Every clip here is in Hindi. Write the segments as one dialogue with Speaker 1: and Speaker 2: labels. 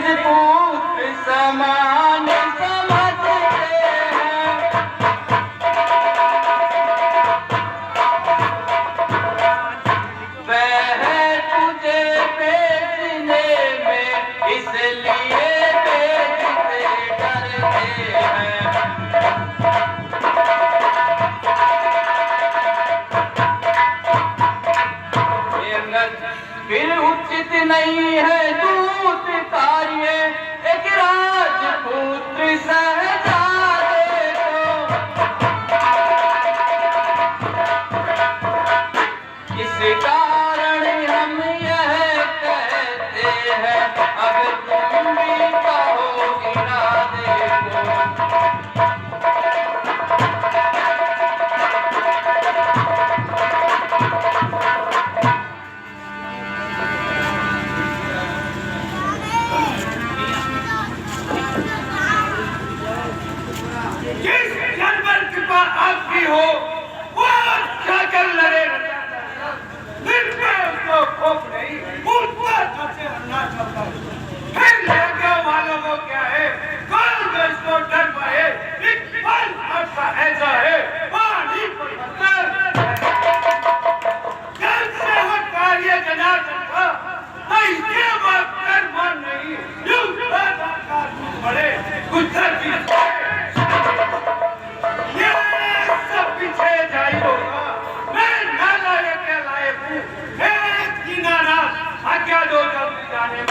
Speaker 1: निज पुत्र समान समझते हैं। वह तुझे बेचने में इसलिए बेचते डरते हैं। फिर उचित नहीं है दूत कार्य एक राजपुत्र सहजादे को। इस कारण हम यह कहते हैं अब तुम भी कहो इरादे को।
Speaker 2: जिस जानवर के पास आपकी हो वो जाकर लड़े दिल में उसको खौफ नहीं, ऊपर सबसे हल्ला चलता है। फिर लड़के वालों को क्या है, कौन जो इसको डर पाए, एक पल आपका ऐसा है पानी पर बदल जल से वो कार्य जनार्दन का ऐसे बात कर मन नहीं यूं का बड़े गुजर की पीछे जाई होगा। मैं नालायक के लायक हूँ, मैं किनारा आज्ञा दो जल्दी जाने में।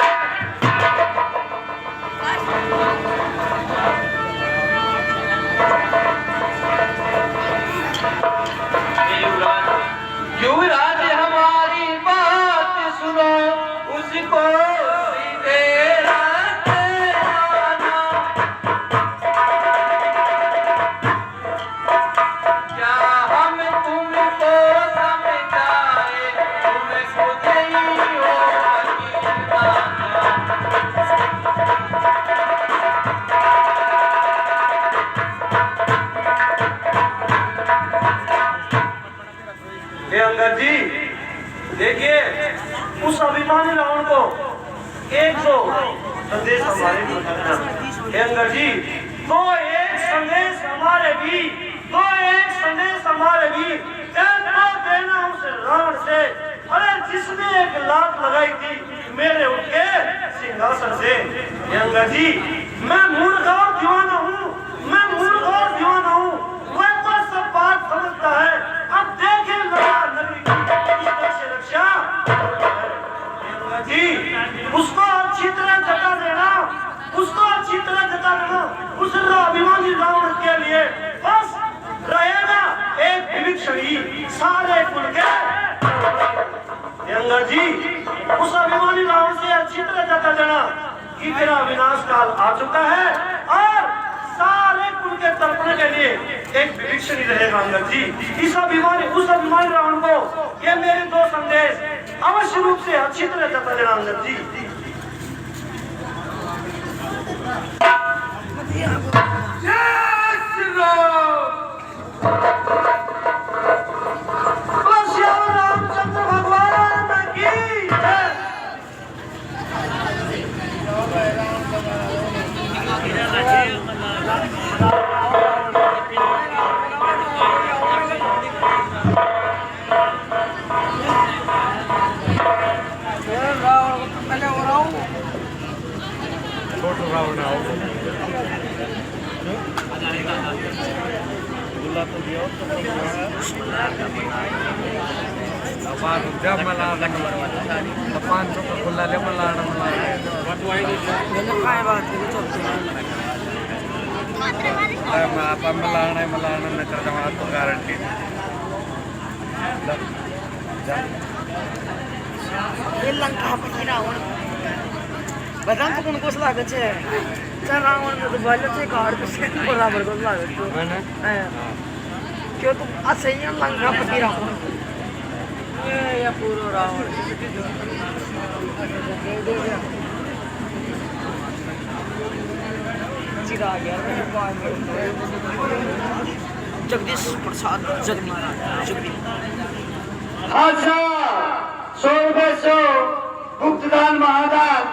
Speaker 1: युवराज हमारी बात सुनो, उसको सीधे रास्ते आना। क्या हम तुमको समझाए, तुम खुद ही हो
Speaker 3: अंगद जी देखिए, उस अभिमानी रावण को एक दो संदेश हमारे अंगद जी, दो एक संदेश हमारे भी, दो एक संदेश हमारे भी देना उस रावण से। अरे जिसने एक लात लगाई थी मेरे उनके सिंहासन से। अंगद जी मैं मूर्ख और दीवाना हूँ, मैं मूर्ख और दीवाना हूँ, वह तो सब बात समझता है। अब देखे रक्षा जी, उसको अच्छी तरह जता देना, उसको अच्छी तरह जता देना। उस अभिमानी रावण के लिए बस रहेगा एक विभीषणी सारे कुल के। अंगद जी उस अभिमानी रावण से अच्छी तरह जता देना कि मेरा विनाश काल आ चुका है और सारे कुल के तर्पण के लिए एक विभीषणी रहेगा। अंगद जी उस अभिमानी रावण को ये मेरे दो संदेश अवश्य रूप से अच्छी तरह जता देना। अंगद जी रामचंद्र भगवान की जय। रावण आओ गारंटी
Speaker 4: बदाम तो उनको लागे छे चल रावण ने तो बोले छे कार पे से बराबर को लागे तो क्यों तो असह्य लंका पति रावण ये पूरा रावण चिरा गया जगदीश प्रसाद जगदीश
Speaker 1: अच्छा 100 गुप्तदान महादान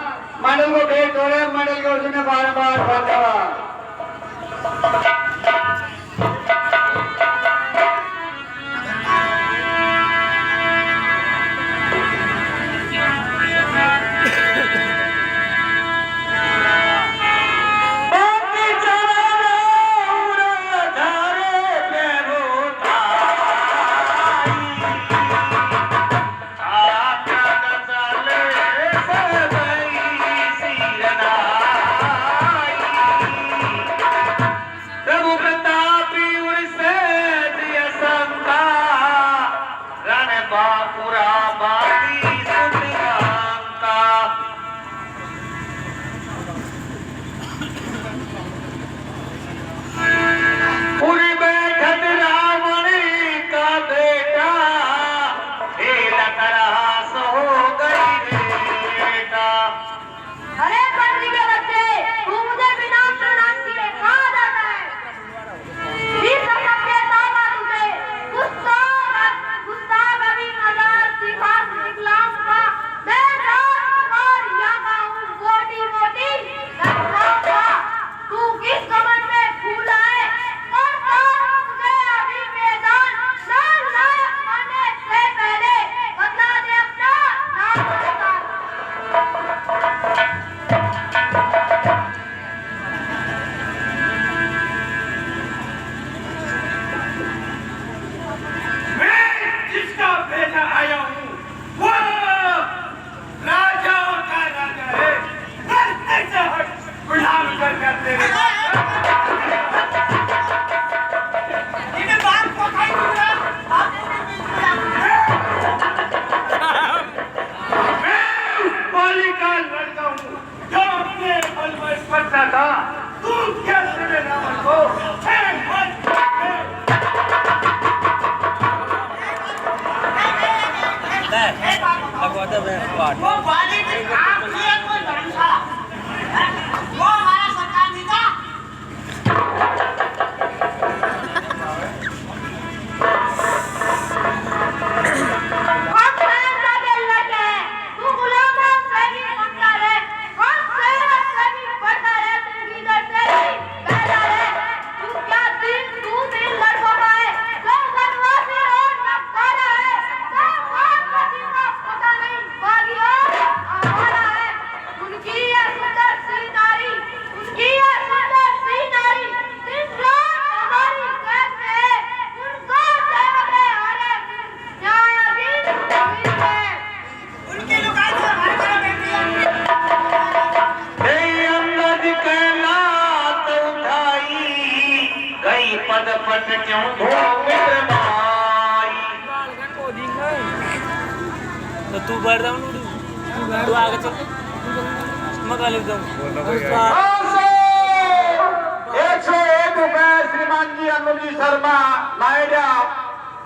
Speaker 2: मंडल को भेंट हो रहे, मंडल की ओर से बार-बार धन्यवाद।
Speaker 5: अरे पंडित के बच्चे, तू मुझे बिना प्रणाम किए कहाँ जाता है? भी समझ के दावा तुझे, गुस्ताख अभी मजाज सिखा निकलाऊंगा, मैं राजकुमार यहाँ हूँ मोटी-मोटी लड़काऊंगा, तू किस कमर में फूला है? करता हूँ तुझे अभी मैदान, लाल नायक बनने से पहले बता दे अपना नाम बता।
Speaker 2: जिसका बेटा आया हूँ वो राजाओं का राजा है, मरते से हट गुलाम कर तेरे मैं उस बाली का लड़का हूँ जो अपने बल में पड़ता था। तू कैसे मेरे रावण को
Speaker 6: वो वाली की आँख है कोई धर्मशाला, वो हमारा सरकार नेता।
Speaker 5: हम शहर का दिल लगे हैं, तू गुलाम हम से भी बनता है, हम शहर से भी बढ़ता है, तू इधर से भी पहला है, तू क्या दिल लड़कों का है, जो बनवासी और नकारा है, जो कौन पति का पता नहीं बागी और हमारा है, उनकी ये सुंदर सी नारी, उनकी ये सुंदर सी नारी, दिन रात हमारी कैद में है, उनको सेवक है हरे न्यायाधीश अमीर है।
Speaker 6: उनकी लुगाई से हमारे घर बैठी है।
Speaker 1: अंगद कहलात उठाई गई पद पट क्यों धोमित्र माई।
Speaker 7: तो तू बैठ जाऊँ तू आगे चल मैं कहा लिख जाऊँ
Speaker 2: 101 रुपए श्रीमान जी अनुजी शर्मा नायडा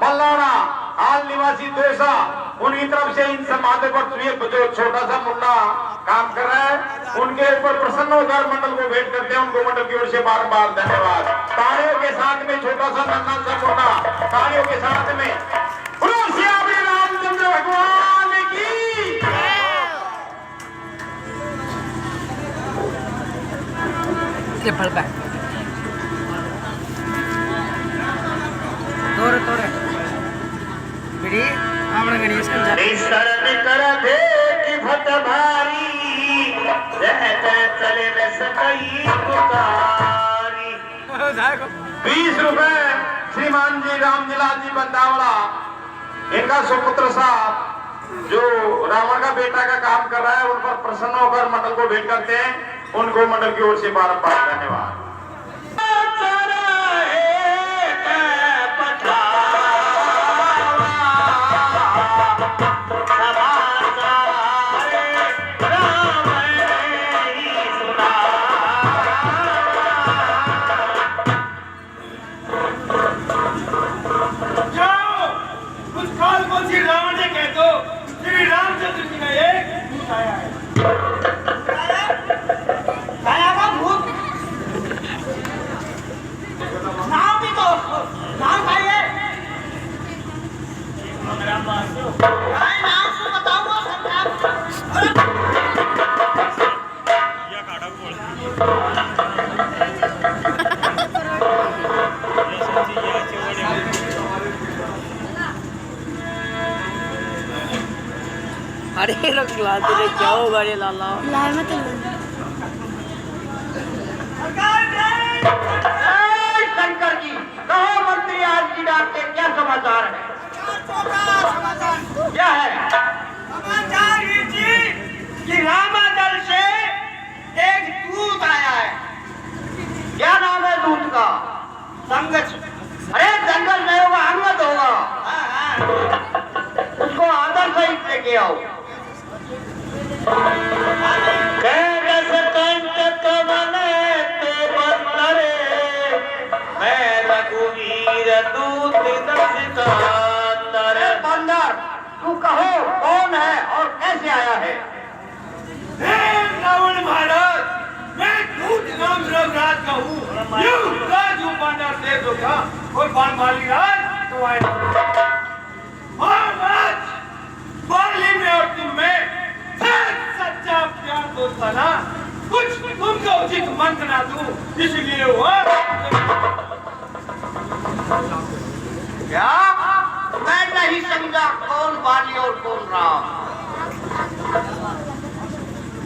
Speaker 2: मल्लाना हाल निवासी दोसा, उनकी तरफ से इन समाधि पर जो छोटा सा मुन्ना काम कर रहा है उनके ऊपर प्रसन्न होकर मंडल को भेंट करते हैं। उनको मंडल की ओर से बार बार धन्यवाद। तालियों के साथ में छोटा सा नन्हा सा मुन्ना, तालियों के साथ में बोलो श्री रामचंद्र भगवान की।
Speaker 4: ट्रिपल बैक तोरे बिड़ी आपने गणेश को जा
Speaker 1: शरण कर दे कि भट भारी रहते चले न सकई पुकारी।
Speaker 2: 20 रुपए श्रीमान जी रामजिला जी बंदावड़ा, इनका सुपुत्र साहब जो रावण का बेटा का काम कर रहा है उन पर प्रसन्न होकर मंडल को भेंट करते हैं। उनको मंडल की ओर से बार-बार धन्यवाद। रावण ने कह दो श्री रामचंद्र जी ने एक भूत आया है।
Speaker 6: आया का भूत
Speaker 4: अरे लोग लाते रे क्या होगा रे लाला
Speaker 5: लाए मत
Speaker 1: शंकर जी कहो मंत्री आज की डाक के क्या समाचार है? क्या है
Speaker 2: समाचार ये जी कि रामादल से एक दूत आया है।
Speaker 1: क्या नाम है दूत का?
Speaker 2: संगत
Speaker 1: अरे जंगल नहीं होगा अंगद होगा। उसको आदर सहित लेके आओ। बंदर तू कहो कौन है और कैसे आया है?
Speaker 2: रावण महाराज मैं दूत नाम रघुराज का हूँ। राजू बांडा से तो था और बाली राज तो आए। महाराज बाली में और तुम में सच्चा प्यार दोस्ताना कुछ तुमको उचित मंत्र ना दूं इसलिए हुआ।
Speaker 1: क्या मैं नहीं समझा कौन बाली और कौन राम?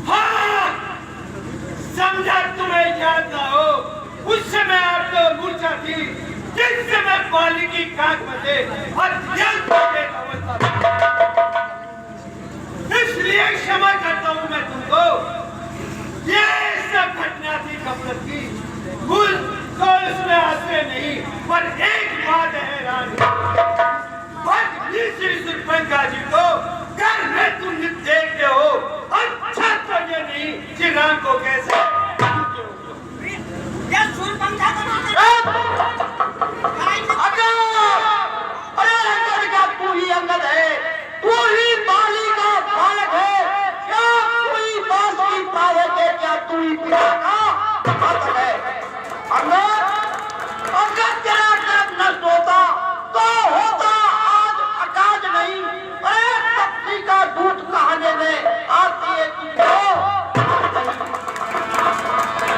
Speaker 2: हाँ समझा तुम्हें याद ना हो उस समय आप तो मूर्छा थी जिस समय बाली की कांख में थे अत्यंत अवस्था इसलिए क्षमा करता हूँ मैं तुमको। ये सब घटना थी गफलत की मुझको इसमें आते नहीं पर एक बात है रानी श्री सुरपंखा जी को घर में तुम देखते हो अच्छा तो ये नहीं कि राम को कैसे
Speaker 6: सूर्यपंखा का नाम
Speaker 1: अरे अंगद का तू ही अंगद है, तू ही बाली का बालक है। क्या तू ही बांस की पावे के क्या तू ही पिता का घातक है? अंगद अगर तेरा कर्म नष्ट होता तो होता आज अकाज नहीं। अरे तपसी का दूध कहाने में आती है तुझको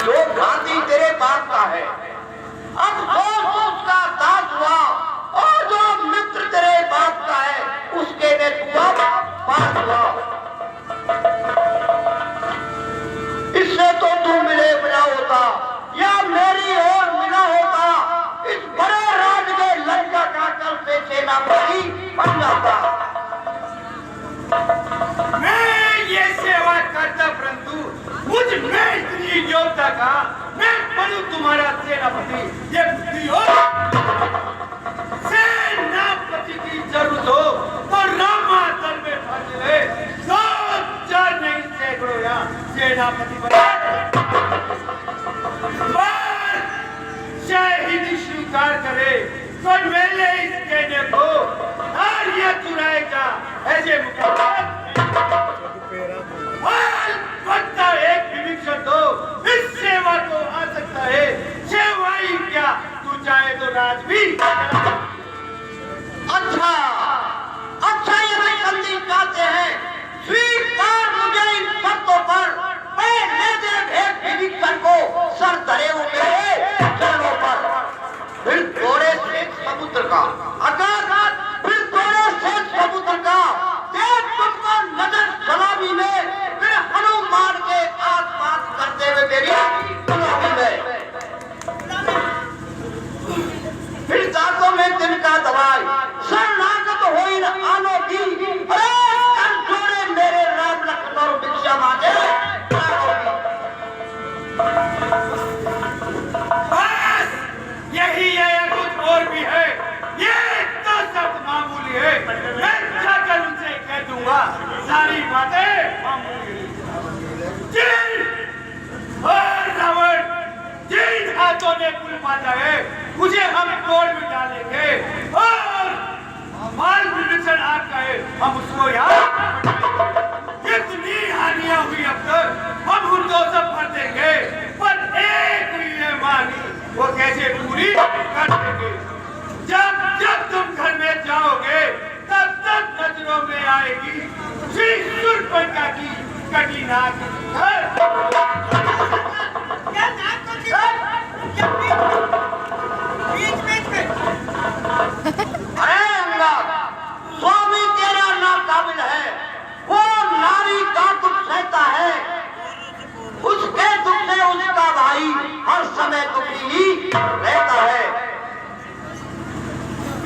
Speaker 1: जो घाती तेरे बाप का है। अब उसका दास हुआ और जो मित्र तेरे बाप का है उसके ने तू पास हुआ। इससे तो तू मिले बिना होता या मेरी ओर मिला होता इस बड़े राज के लंका का कल से सेनापति बन जाता।
Speaker 2: मैं ये सेवा करता परंतु मुझ में इतनी योग्यता का मैं बनूं तुम्हारा सेनापति ये बुद्धि हो। सेनापति की जरूरत हो तो रामादल में फंसे दो चार नहीं सैकड़ों यहाँ सेनापति बने शहीदी स्वीकार करे तो मेले इस कहने को आर्य चुराएगा ऐसे मुकाबला बनता एक विभिक्षण तो इस सेवा को आ सकता है। सेवा ही क्या तू चाहे तो राज भी।
Speaker 1: अच्छा अच्छा ये भी संधि चाहते हैं स्वीकार मुझे इन शर्तों पर मैं ले दे भेद विभिक्षण को सर धरे हुए मेरे चरणों पर फिर थोड़े से समुद्र का अगर फिर थोड़े से समुद्र का देख तुमको नजर सलामी में फिर हनुमान के आसपास करते हुए मेरी गुलामी में फिर दांतों में दिन का दवाई शरणागत हो ही आनो की अरे कर छोड़े मेरे राम लखन और भिक्षा मांगे
Speaker 2: बस यही है या कुछ और भी है ये तो सब मामूली है। मैं जाकर उनसे कह दूंगा सारी बातें मामूली और रावण जिन हाथों ने पुल बांधा है मुझे हम तोड़ भी डालेंगे और माल विभीषण आपका है हम उसको यहाँ कितनी हानियां हुई अब तक हम उनको सब भर देंगे पर एक हुई है मानी वो कैसे पूरी कर देंगे। जब जब तुम घर में जाओगे तब तक नजरों में आएगी श्री सुरपंखा की
Speaker 1: भाई हर समय दुखी ही रहता है।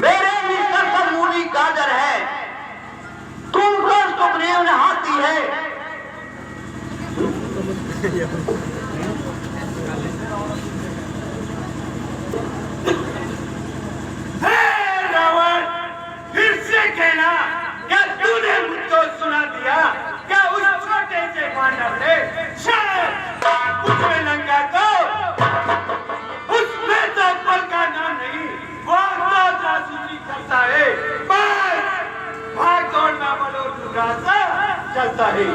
Speaker 1: मेरे मिस्टर सब मूली गाजर है, तुमको सुग्रीव ने हाथी है।
Speaker 2: रावण, फिर से कहना, क्या तूने मुझको सुना दिया? क्या उस छोटे से पांडव ने शायद उसमें लंका तो उसमें तो पल का नाम नहीं, वो तो जासूसी करता है, बस भाग दौड़ में बलो दुर्गा सा चलता है।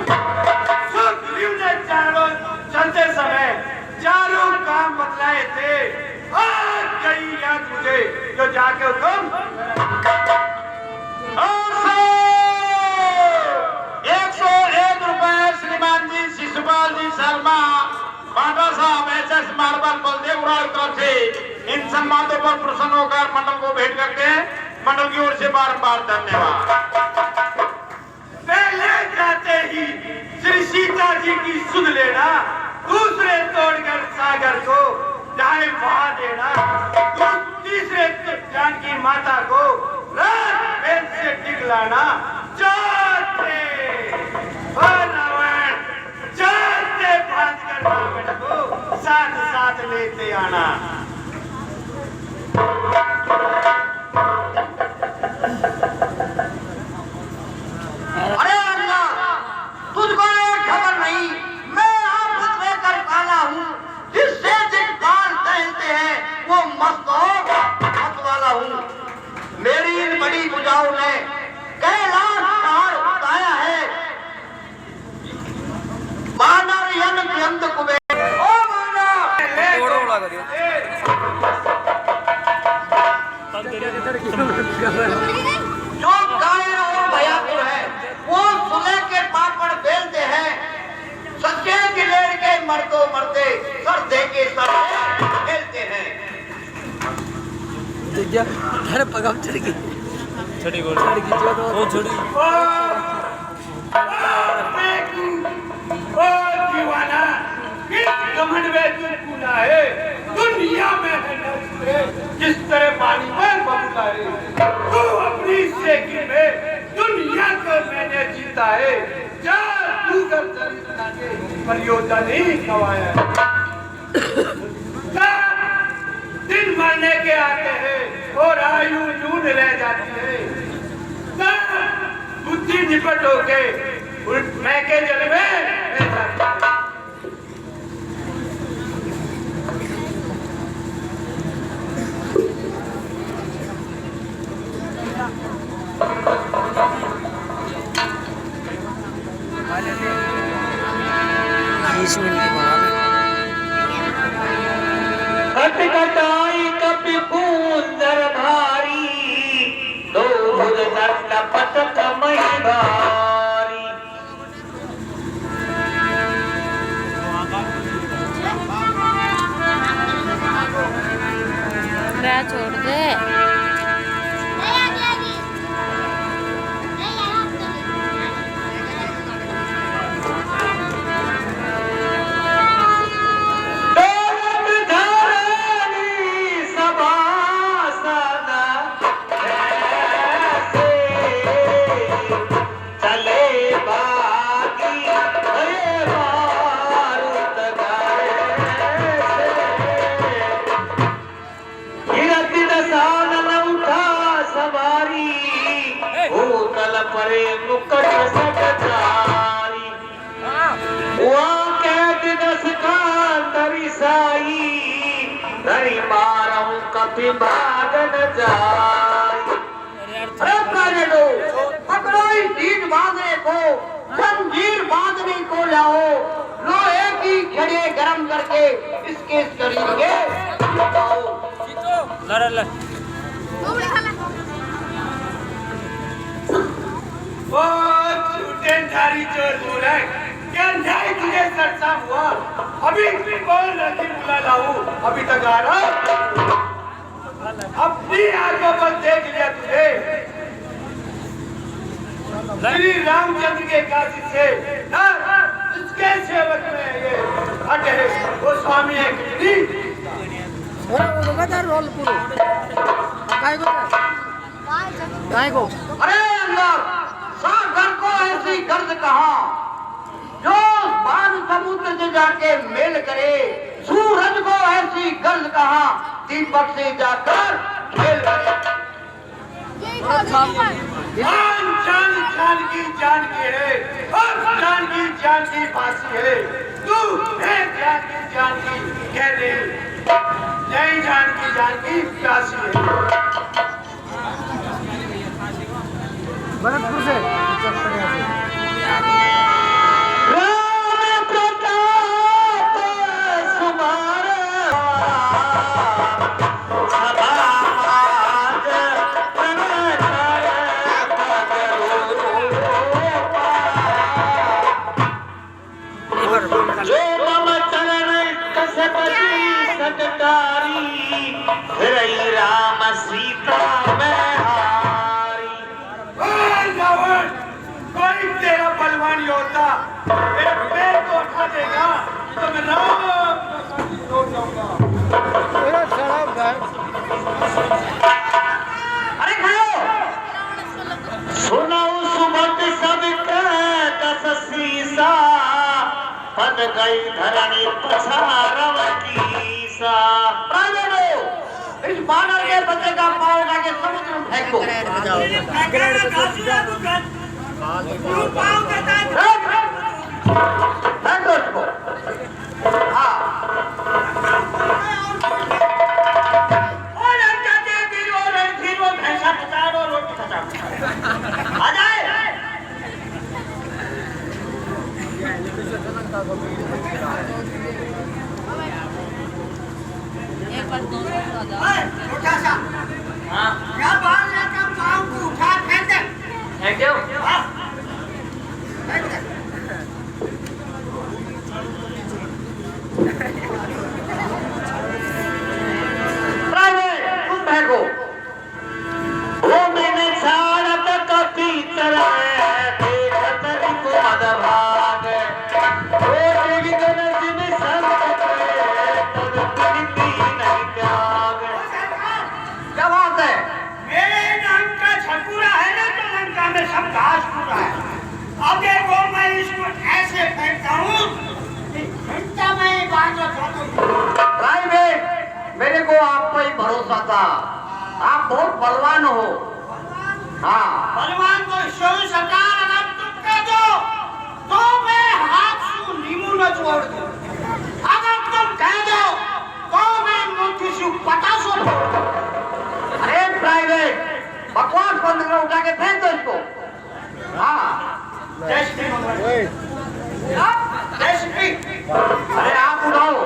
Speaker 2: सुग्रीव ने चारों चलते समय चारों काम बतलाए थे, आज कहीं याद मुझे जो जाके हुक्म
Speaker 1: 101 रुपए श्रीमान जी शिशुपाल जी शर्मा पांडा साहब एचएस मार्बल बलदेव राव तरफ से इन सम्मानों पर प्रसन्न होकर मंडल को भेंट करते हैं। मंडल की ओर से बारंबार धन्यवाद।
Speaker 2: पहले जाते ही श्री सीता जी की सुध लेना, दूसरे तोड़कर सागर को जाए वहां देना, तीसरे जानकी माता को रात बेल से टिकलाना, चौथे रावण चलते बात कर रावण को साथ साथ लेते आना।
Speaker 1: अरे अल्लाह, तुझको एक खबर नहीं, मैं आफत में कर काला हूँ, जिससे जिन काल टहलते हैं वो मस्त मत वाला हूँ। मेरी इन बड़ी बुझाओं ने कैलाश पहाड़ उठाया है, मानव यन व्यंत कुबेर। ओ जो कायर और भयातुर है वो सुले के पापड़ बेलते हैं, सच्चे गिलेर के मर्दों मरते सर दे के सर खेलते हैं।
Speaker 4: अरे पगम चढ़ गई,
Speaker 7: छड़ी गोल वो छड़ी
Speaker 2: दीवाना, किस घमंड में तू कूदा है? दुनिया में है नस्ले जिस तरह पानी पर बबूला है, तू अपनी सेकी में दुनिया को मैंने जीता है, जा तू कर चरित्र के परियोजना नहीं खवाया। दिन मरने के आते हैं और आयु यूं रह जाती है, बुद्धि निपट होके मैं के जल में
Speaker 1: कटाई कपि पूंदर भारी, दो भुज दंड पतक मही भारी।
Speaker 5: छोड़ दे।
Speaker 1: परे मुकट सकतारी, वहाँ कैद दस कांतरी साई, धरी मारऊं कभी भागन जाई। अरे प्राणे लो, पकड़ो इस ढीठ बांधने को, जंजीर बांधने को लाओ, लोहे की छड़े गरम करके इसके शरीर के छिपाओ।
Speaker 2: वो झूठे नारी चोर बोल है, क्या न्याय तुझे सरसा हुआ? अभी कौन लड़की बुला लाऊं? अभी तक आ रहा, अपनी आंखों पर देख लिया तुझे। श्री रामचंद्र के काशी से इसके सेवक में ये हट है, वो स्वामी एक
Speaker 4: लगातार रोल पूरो काय को
Speaker 1: अरे अंदर सागर को ऐसी गर्द कहा जो बान समुद्र से जाके मेल करे, सूरज को ऐसी गर्द कहा दीपक से जाकर खेल करे।
Speaker 2: जान की जान की है और जान की फांसी है। तू है जान की कह दे, नहीं जान की फांसी है।
Speaker 4: भरतपुर से
Speaker 1: राम सीता में हारी।
Speaker 2: कोई तेरा बलवान योद्धा मेरे पैर को उठा देगा तो मैं राम लौट जाऊंगा।
Speaker 1: अरे खाओ सुनाओ सुबह सब दस सीसा बन गई धरणी पछारव की सा। इस बानर के बच्चे का पाँव उठा के समुद्र में फेंको। फेंको उसको। हाँ आ जाए।
Speaker 6: क्या बाल लेकर पाँव को उठा फेंक दे।
Speaker 3: फेंक दो।
Speaker 6: फेंक दे।
Speaker 1: तुम फेंको। वो मैंने छाड़ा तो कभी चला मदभाग वो देवी गणेश में संत क्या बात है?
Speaker 6: मेरे नाम का छपुरा है ना तो लंका में सब घास पूरा है। अब देखो मैं इसको ऐसे फेंकता हूँ कि घंटा में
Speaker 1: मेरे को आप पर ही भरोसा था। आप बहुत बलवान हो। हाँ
Speaker 6: बलवान को शिव सरकार अगर तुम कह दो तो मैं हाथ से नींबू न छोड़ दूं। अगर तुम कह दो तो मैं मुट्ठी से पटासो छोड़ दूं।
Speaker 1: अरे प्राइवेट बकवास बंद करो, उठा के फेंक दो इसको। हाँ
Speaker 6: जय श्री जय श्री।
Speaker 1: अरे आप उठाओ।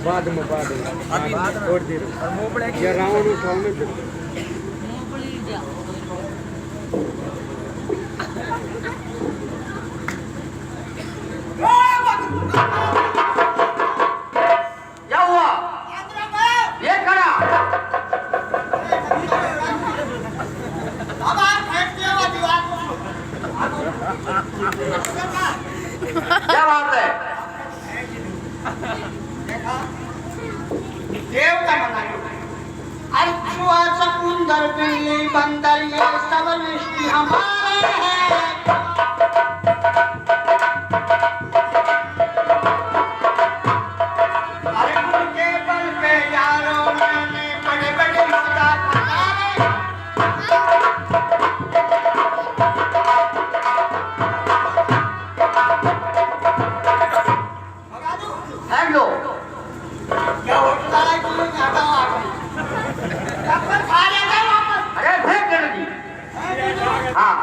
Speaker 8: बाद में छोड़ दे ये रावण उठाओ ना फिर।
Speaker 1: क्या हुआ? ये खड़ा।
Speaker 6: अब आप फेंकते हो दीवार को।
Speaker 1: क्या बात है?
Speaker 6: देवता बनायो। अर्चुआ कुंदर बिल्ली बंदर ये सब रिश्ते हमारे हैं। अरे उनके बल पे यारों मैंने बड़े बड़े मुद्दा पकाए।
Speaker 1: फेंक दो।
Speaker 6: क्या होता है कि ज्यादा आ गई। तब खा लेगा वापस।
Speaker 1: अरे फेंक देना जी। हाँ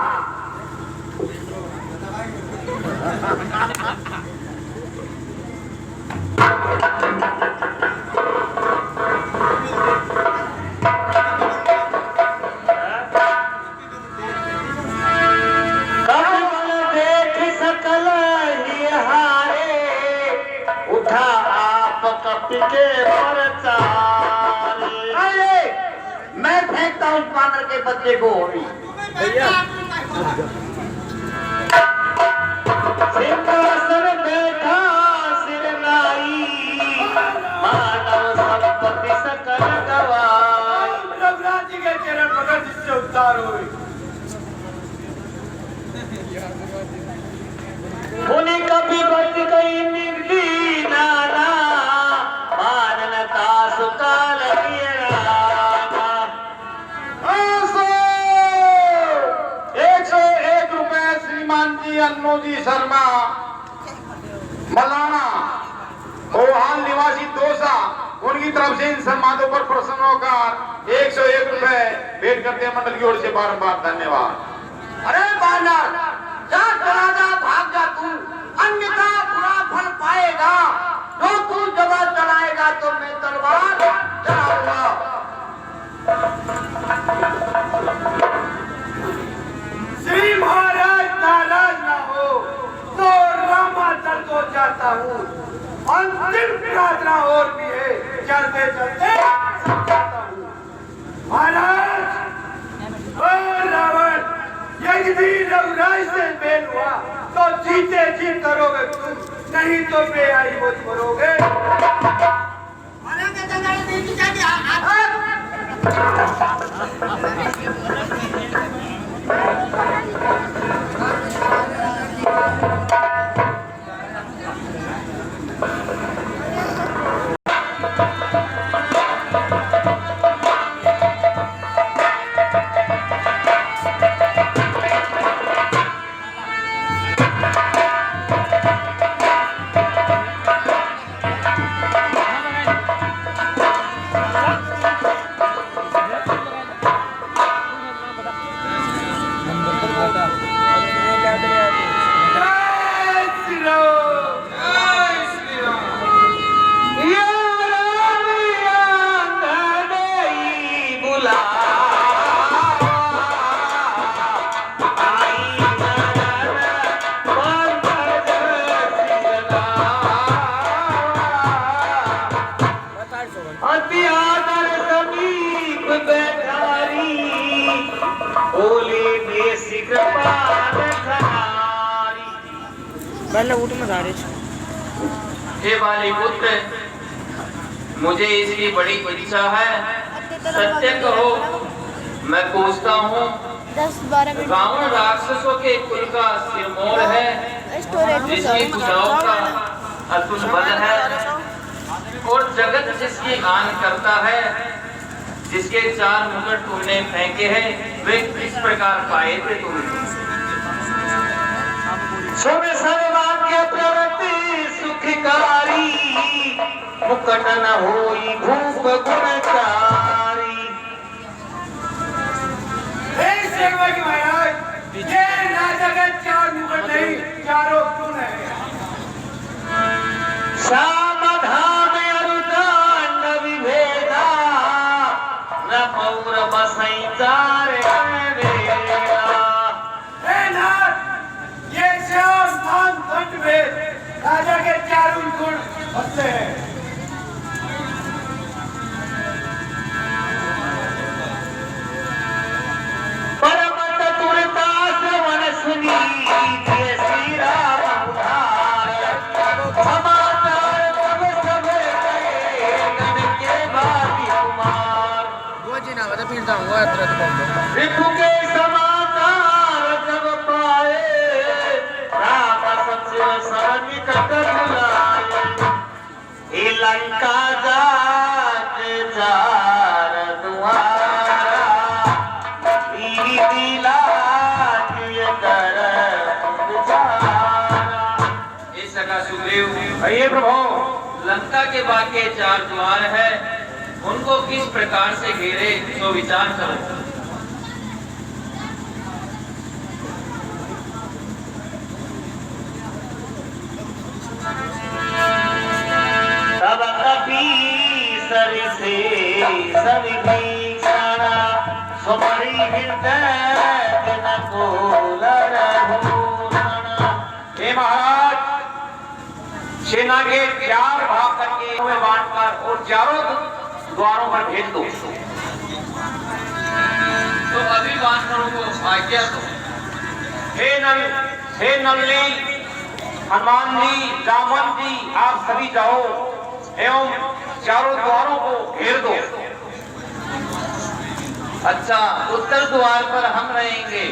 Speaker 1: के मैं फेंकता हूँ उस बानर के बच्चे को अभी। सिंहासन बैठा सिर नाई
Speaker 9: ओहान निवासी दोसा उनकी तरफ से इन सम्मानों पर प्रसन्न होकर 101 रुपए भेंट करते हैं मंडल की ओर से बारंबार धन्यवाद।
Speaker 1: अरे बानर जा चला जा, भाग जा तू, अन्यथा बुरा फल पाएगा। जो तू जवा चलाएगा तो मैं तलवार चलाऊंगा।
Speaker 2: श्री महाराज नाराज ना हो तो रामाचल को जाता हूँ। अंतिम प्रार्थना और भी है, चलते चलते समझाता हूँ। महाराज ओ रावण, यदि रघुराज से मेल हुआ तो जीते जी करोगे तुम, नहीं तो बेआई वो करोगे।
Speaker 10: हे वाली पुत्र, मुझे इसकी बड़ी इच्छा है, सत्य कहो। मैं पूछता हूँ, रावण राक्षसों के कुल का सिरमौर है, जिसकी भुजाओं का अतुल बल है और जगत जिसकी आन करता है, जिसके 4 मुकुट तुमने फेंके हैं, वे किस प्रकार पाए थे तुमने?
Speaker 3: सुन सर्वाग्य प्रवृत्ति सुखकारी, मुकट न होई भूप गुणकारी।
Speaker 2: हे सेवक महाराज, ये ना जगत 4 मुकुट नहीं, चारों गुण है।
Speaker 3: सामधान अरुदान विभेदा, न पौर बसई चार वेदा।
Speaker 2: हे नाथ, ये श्याम धाम खंड में राजा के 4 गुण होते हैं।
Speaker 3: परम चतुरता श्रवण सुनी, जय श्री राम उधार। समाचार सब सब गए, गण के भावी कुमार। रिपु के समाचार जब पाए, राम सत्य सब निकट बुलाए। ए लंका जात जार दुआरा, दिला दिय कर विचारा।
Speaker 10: इस सका सुग्रीव,
Speaker 9: आइए प्रभु।
Speaker 10: लंका के बाकी 4 द्वार है, उनको किस प्रकार से घेरे तो विचार करो।
Speaker 3: तब कपीसर से सविभीषण, सुमरि हृदय दिन को लरभूषण।
Speaker 9: हे महाराज, सेना के 4 भाग करके हुए बांटकर और 4 द्वारों पर भेज दो।
Speaker 10: तो अभी वानरों को आज्ञा दो।
Speaker 9: हे नल्ली, हनुमान जी, रामन जी, आप सभी जाओ एवं 4 द्वारों को घेर दो।
Speaker 10: अच्छा, उत्तर द्वार पर हम रहेंगे।